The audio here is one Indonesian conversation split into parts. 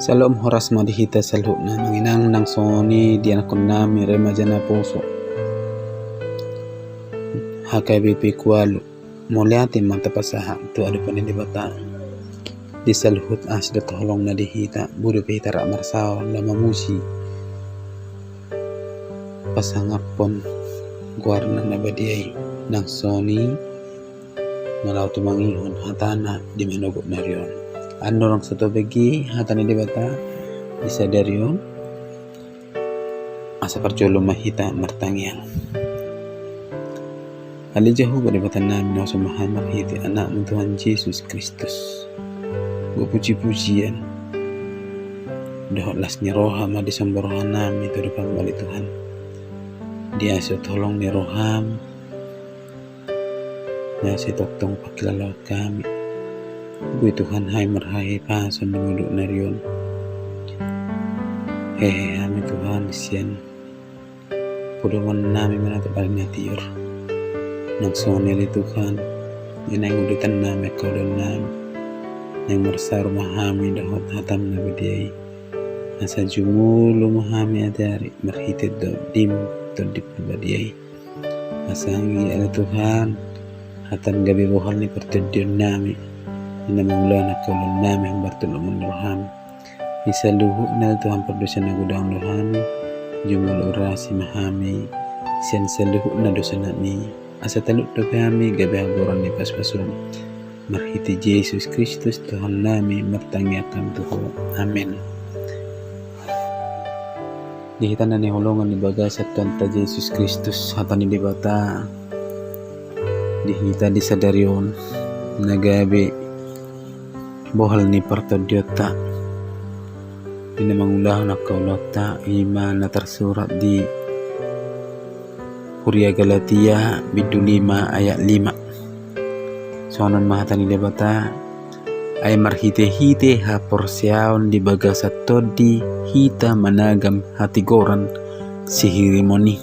Shalom horas madihita salhut na nanginang nang soni di anak nami remaja na puso HKBP kualu muliati mata pasaha tu adu panilibata di salhut asda tolong na dihita budu pihita rak marsao na mamusi pasangapon guarna na badiay nang soni nalau tu mangihon hatana di manogot na riyon. Ano lang sa tubigi hatan ni bata bisa dari yon asa perjolo mahita martangiang ali jahu pada bata namin na sumahan marhiti anak ng Tuhan Yesus Kristus puji-pujian dohlas ni roham adi samborohan namin itu depan balik Tuhan dia tolong ni roham na si toktong pakilalaw kami Bui Tuhan hai marhai pason di muduk narion kami Tuhan sian puduman nami menatap alnya tiur nang soneli Tuhan yang udutan nami kau dan nami yang mersa rumah kami dahot hatam nabi diai asa jumulu mahami adari marhitit do dim to di pribadiai asangi ala Tuhan hatan gabi bohal ni pertedion nami ina maulana kaulun nami ang bartulungan roham isa luhu na Tuhan perdosa na gudang rohami jumul urasi mahami siyan sa luhu na dosa nami asa taluk do kami gabi hagoran ni paspasun marhiti Yesus Kristus Tuhan nami martangiakan Tuhan amin. Dihita na ni hulungan ni baga sa Tuhan ta Yesus Kristus hatan ni dibata dihita di sadarion nagabi bohal ni partodiota ini mengulah na kaulata iman na tersurat di Huria Galatia bidu 5 ayat 5 soanan mahatani lebata ay marhite-hite ha porsiaon di bagasa todi hita managam hatigoran sihirimoni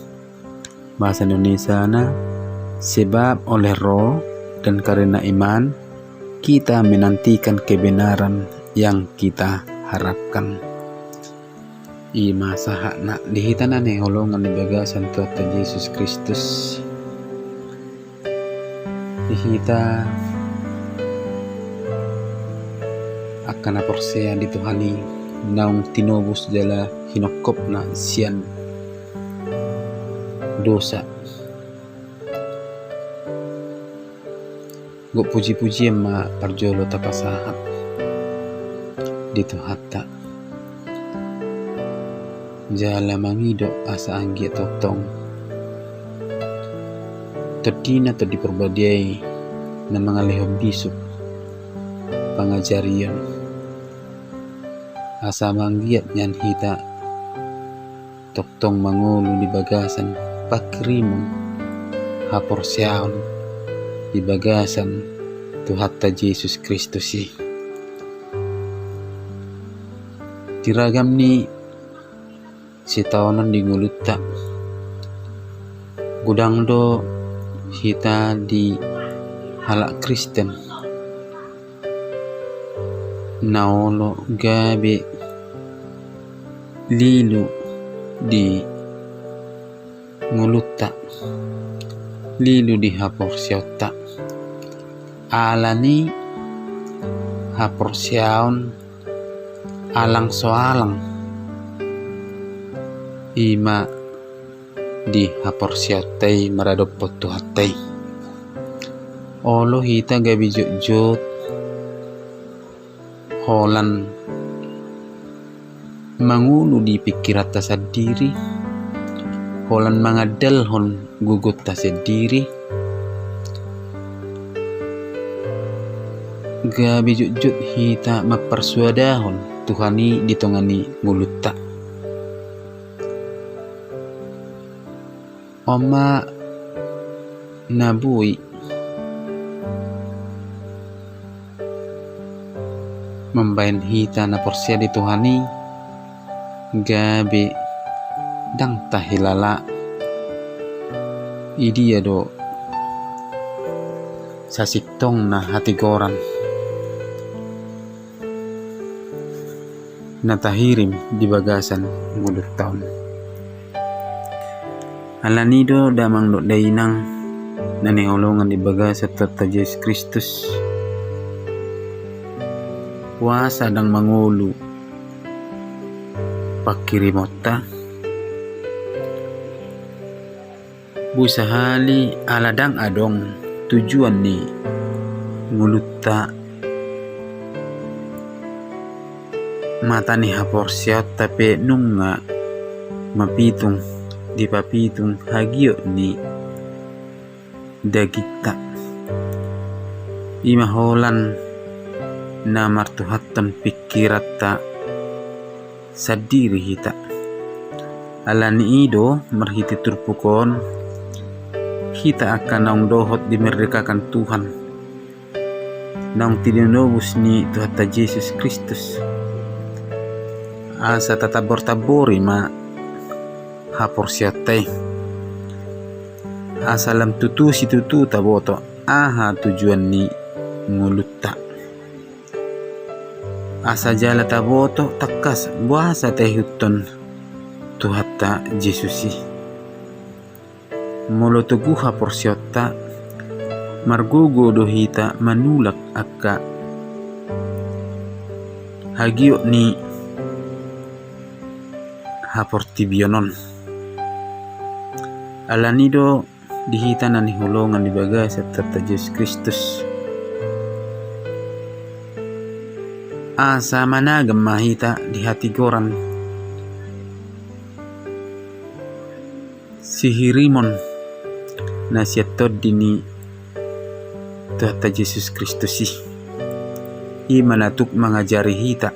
bahasa Indonesia na sebab oleh roh dan karena iman kita menantikan kebenaran yang kita harapkan. Ima saha na dihitanan ni holongan ni bagasan Tuhan Yesus Kristus. Dihita akan aporsea di Tuhani naung tinobus jala hinokop na sian dosa. Gu puji-puji ma parjolo tapasahat di Tuhata jala mangido asa anggi totong terdina to di perbadiai na mga lehom bisop pangajarian asa manggiat nyan hita toktong mangulu di bagasan pakrimong haporsyaon di bagasan Tuhan Yesus Kristus tiragam ni si taonan di nguluta gudang do hita di halak Kristen naolo gabe lilu di nguluta lilu di haporsyota alani haporsyaon alang soalang ima di haporsyatai maradopot tuhatai olo hita gabi jut holan mangulu di pikirat ta sendiri holan mangadal hon gugut ta sendiri gabi jut hita mapersuadahon Tuhani ditongani ngulutta oma nabui membain hita na porsia di Tuhani gabi dang tahilala idia do sasiktong na hatigoran natahirim di bagasan mulut tahun. Alanido damang do dainang nanihulungan di bagasa tata Yesus Kristus. Puasa dang mangulu pakirimota busahali aladang adong tujuan ni ngulutta mata ni haporsiat tapi nunga mapitung di papitung hagio ni dagita imaholan na martuhatan pikirata sadiri hita alani ido marhiti turpukon kita akan naung dohot dimerdekakan Tuhan naung tinunobus ni Tuhan Yesus Kristus asa tatabor-tabori ma hapor siatay asalam tutu si tutu taboto aha tujuan ni ngulutta asa jala taboto takas buasa tehuton tuhata Jesusi molo tuguha porsiota margugo dohita manulak akka hagio ni haportibionon alanido dihita na nihulungan di bagasa tata Yesus Kristus asa managam mahita di hati goran sihirimon na siyatod dini tata Yesus Kristus i manatuk mangajari hita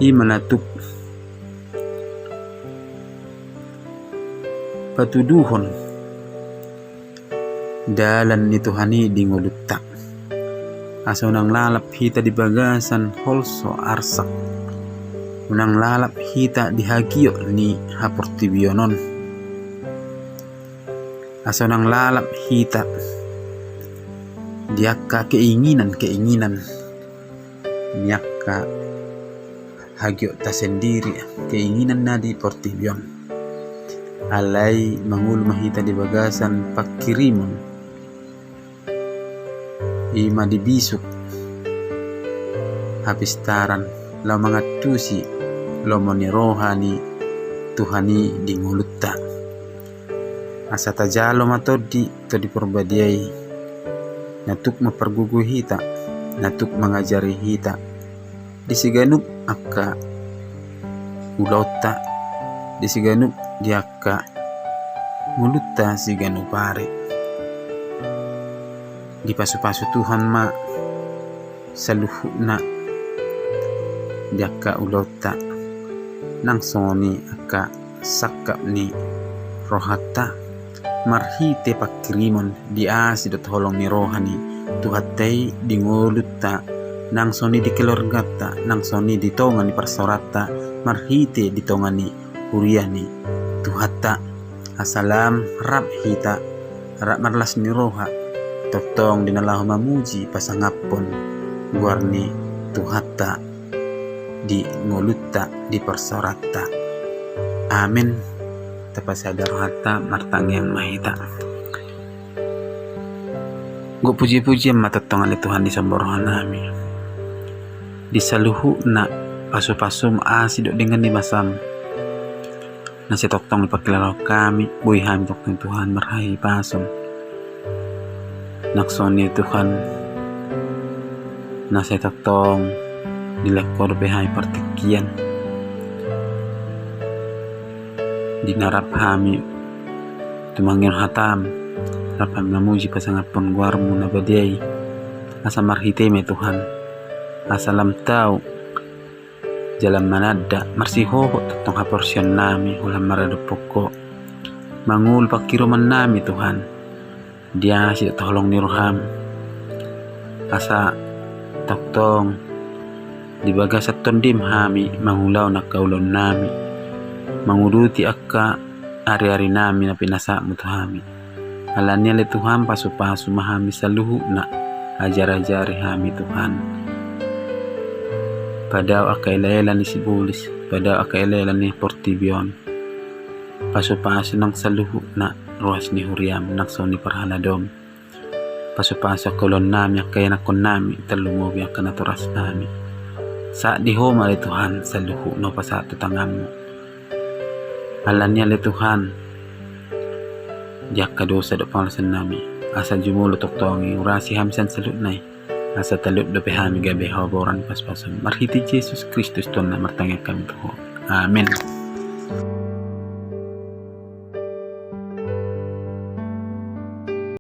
i manatuk patuduhon dalan ni Tuhani di ngulutta asa unang lalap hita di bagasan holso arsak unang lalap hita di hagio ni haportibionon asa unang lalap hita diakka keinginan niakka hagio ta sendiri keinginan na di portibion alay mangul mahita di bagasan pakirimon ima dibisuk hapistaran la mga tusi lo monirohani Tuhani di ngulutta asa tajalo matodi to di perbadiay natuk mapergugu hita natuk mangajari hita disiganup akka ulota disiganup diakka ngulutta siganu pare di pasu-pasu Tuhan ma saluhuna diakka ulota nang soni akka sakap ni rohata marhite pakirimon di asidot holong ni rohani tuhatay di ngulutta nang soni di keluargata nang soni di tongan ni parsorata marhite di tongan ni huriani tuhata asalam rap hita rap marlas ni roha totong dinalahu mamuji pasangapon guarni tuhata di ngulutta di persorata amin tapasadar hata martang yang mahita gue puji-puji matatong ali Tuhan di samborohan nami di saluhu na pasu-pasum asidok dengan di masam nasi toktong ipakilalaw kami buhay hami toktong Tuhan marhahi pasom naksoni Tuhan nasi toktong dilekor behay partikian dinarap hami tumangin hatam rapam namuji pasangapon guarmu na badiay asa marhite me Tuhan asalam tau jalan manada marsiho tatong haporsyon nami ulam marado poko mangul pakiroman nami Tuhan dia si tolong niruham asa toktong di bagasat tondim hami mangulaw na kaulon nami manguruti akka ari-ari nami na pinasa mo hami alanya le Tuhan pasu-pasu mahami sa luhu na ajar-ajari hami Tuhan Padaw akailela ni Sibulis, padaw akailela ni Portibion. Paso-paso ng saluho na ruas ni Huriam, nakso ni Parhaladom. Paso-paso kolon nami, kaya nakon nami, talumubi ang kanaturas nami. Sa diho malituhan, saluho no pasato tangan mo. Alan niya lituhan, diyak kadosa do panglasan nami. Asa jumulo toktong yung rasi hamsan salut nay. Asa talot do pehami gabi hawaboran paspasan. Marhiti Jesus Kristus ton na martangyak kami to. Amen.